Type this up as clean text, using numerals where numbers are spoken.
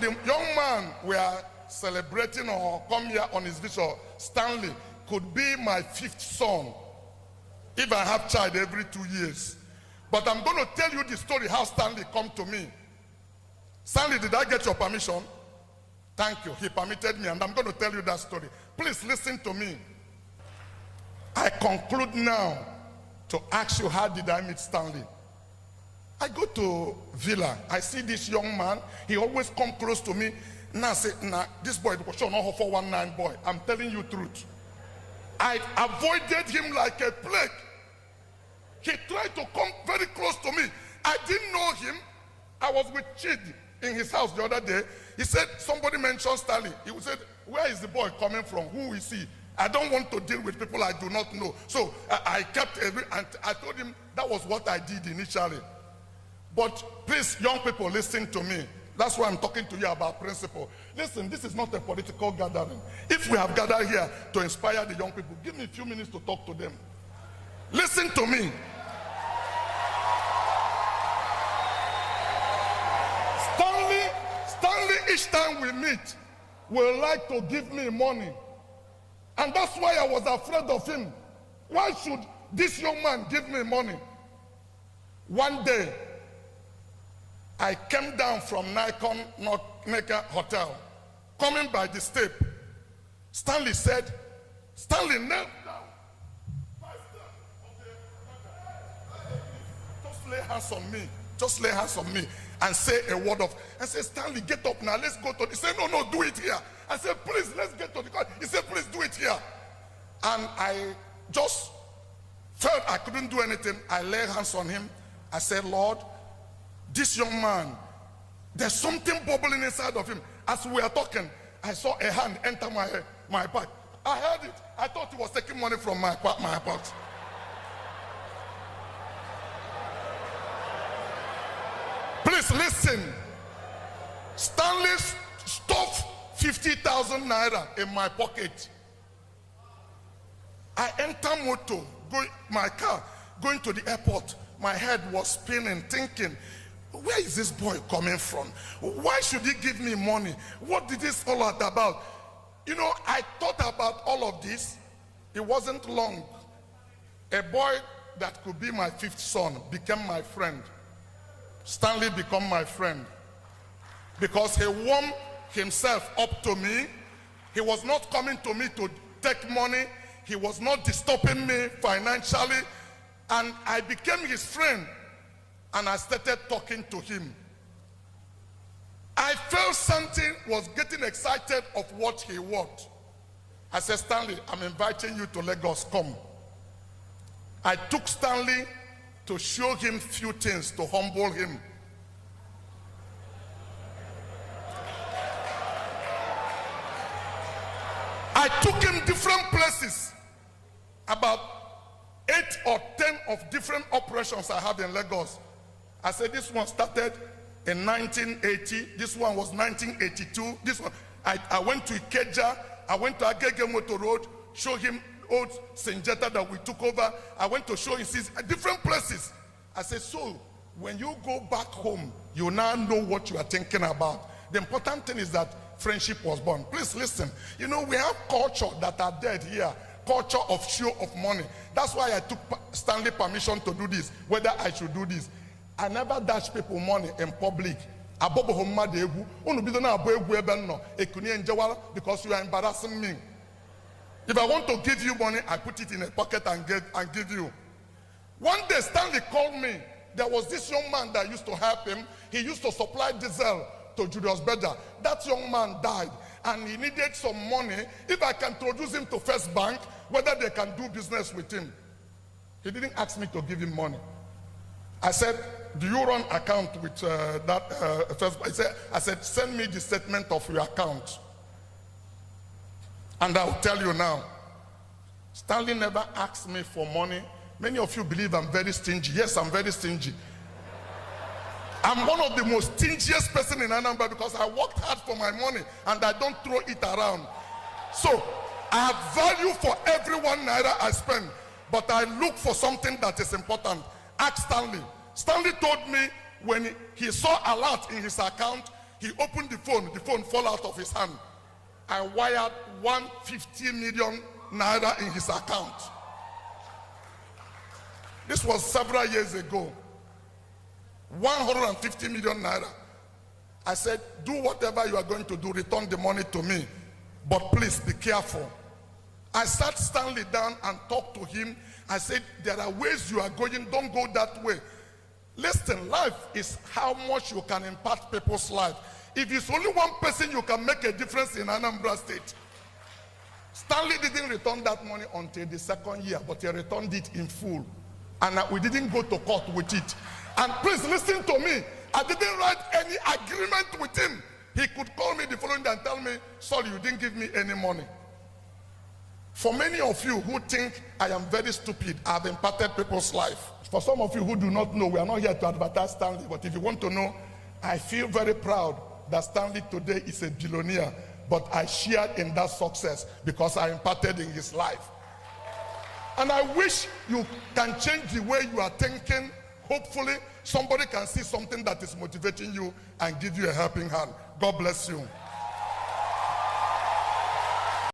The young man we are celebrating or come here on his visit, Stanley, could be my 5th son if I have child every 2 years. But I'm going to tell you the story how Stanley come to me. Stanley, did I get your permission? Thank you. He permitted me, and I'm going to tell you that story. Please listen to me. I conclude now to ask you, how did I meet Stanley? I go to Villa. I see this young man. He always come close to me. Now I say, nah, this boy, not 419 boy. I'm telling you truth. I avoided him like a plague. He tried to come very close to me. I didn't know him. I was with Chid in his house the other day. He said, somebody mentioned Stanley. He said, where is the boy coming from? Who is he? I don't want to deal with people I do not know. So I kept and I told him that was what I did initially. But please, young people, listen to me. That's why I'm talking to you about principle. Listen, this is not a political gathering. If we have gathered here to inspire the young people, give me a few minutes to talk to them. Listen to me. Stanley, each time we meet, will like to give me money. And that's why I was afraid of him. Why should this young man give me money? One day, I came down from Nikon Hotel, coming by the step. Stanley said, Stanley knelt down. Just lay hands on me. Just lay hands on me and say a word of. I said, Stanley, get up now. Let's go to. He said, no, do it here. I said, please, let's get to the car. He said, please do it here. And I just felt I couldn't do anything. I laid hands on him. I said, Lord, this young man, there's something bubbling inside of him. As we were talking, I saw a hand enter my back. I heard it. I thought he was taking money from my pocket. Please listen. Stanley stuffed 50,000 naira in my pocket. I enter motor, my car, going to the airport. My head was spinning, thinking, where is this boy coming from? Why should he give me money? What did this all about? You know, I thought about all of this. It wasn't long. A boy that could be my 5th son became my friend. Stanley became my friend because he warmed himself up to me. He was not coming to me to take money. He was not disturbing me financially. And I became his friend, and I started talking to him. I felt something was getting excited of what he worked. I said, Stanley, I'm inviting you to Lagos, come. I took Stanley to show him few things, to humble him. I took him different places, about 8 or 10 of different operations I have in Lagos. I said this one started in 1980, this one was 1982, this one, I went to Ikeja, I went to Agege Motor Road, show him old Sinjeta that we took over. I went to show him different places. I said, so when you go back home, you now know what you are thinking about. The important thing is that friendship was born. Please listen. You know, we have culture that are dead here. Culture of show of money. That's why I took Stanley permission to do this, whether I should do this. I never dash people money in public. Because you are embarrassing me. If I want to give you money, I put it in a pocket and give you. One day Stanley called me. There was this young man that used to help him. He used to supply diesel to Julius Berger. That young man died and he needed some money. If I can introduce him to First Bank, whether they can do business with him. He didn't ask me to give him money. I said, do you run account with First Bank? I said, send me the statement of your account. And I'll tell you now, Stanley never asked me for money. Many of you believe I'm very stingy. Yes, I'm very stingy. I'm one of the most stingiest person in Anambra because I worked hard for my money and I don't throw it around. So I have value for every 1 naira I spend, but I look for something that is important. Ask Stanley. Stanley told me when he saw a lot in his account, He opened the phone fell out of his hand. I wired 150 million naira in his account. This was several years ago. 150 million naira. I said, do whatever you are going to do, return the money to me. But please be careful. I sat Stanley down and talked to him. I said, there are ways you are going, don't go that way. Listen, life is how much you can impact people's life. If it's only one person, you can make a difference in Anambra State. Stanley didn't return that money until the second year, but he returned it in full. And we didn't go to court with it. And please listen to me. I didn't write any agreement with him. He could call me the following day and tell me, sorry, you didn't give me any money. For many of you who think I am very stupid, I have impacted people's life. For some of you who do not know, we are not here to advertise Stanley, but if you want to know, I feel very proud that Stanley today is a billionaire, but I shared in that success because I impacted in his life. And I wish you can change the way you are thinking. Hopefully, somebody can see something that is motivating you and give you a helping hand. God bless you.